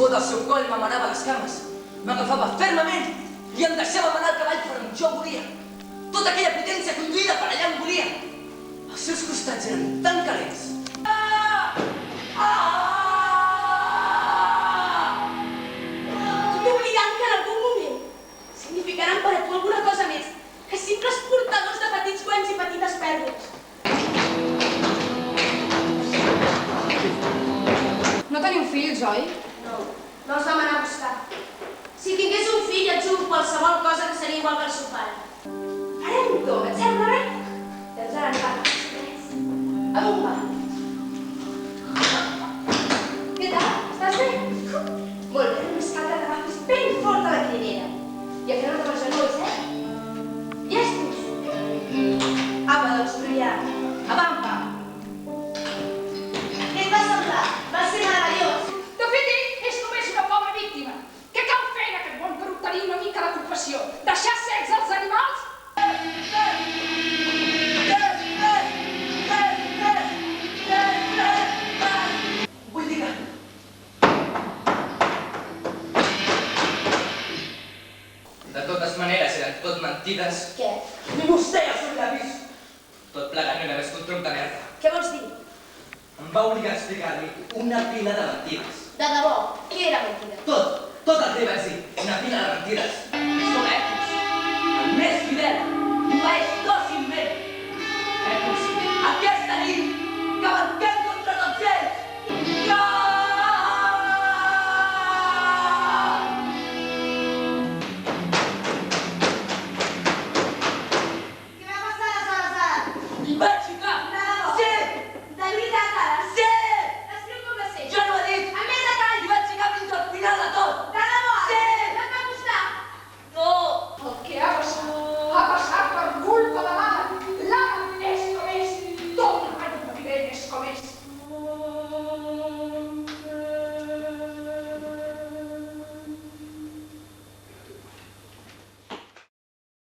suor del seu coll m'amanava les cames, m'agafava fermament i em deixava manar el cavall per on jo volia. Tota aquella potència conduïda per allà on volia. Els seus costats eren tan calents. T'oblidaran que en algun moment significaran per a tu alguna cosa més que simples portadors de petits guanys i petites pèrdues. No teniu fills, oi? No, no els vam anar a buscar. Si tingués un fill, et juro qualsevol cosa que seria igual que el seu pare. Farem-ho, et sembla bé? Doncs ara en parles. A on va? Què tal? Estàs bé? Molt bé, només cal que t'agafis ben fort a la crinera. I a fer-ho amb els genolls, Llestos? Apa, doncs brillar. Avampa! Què et va semblar? Va ser meravellós. De fet, ell és només una pobra víctima. Què cal fer en aquest món per obtenir una mica de compassió? Deixar cecs els animals? Vull dir que... De totes maneres, eren tot mentides. Què? I vostè, els seus llavis! Tot plegat no era més que un tronc de merda. Què vols dir? Em va obligar a explicar-li una pila de mentides. De debò, què era mentida? Tot el que li vaig dir, una pila de mentides.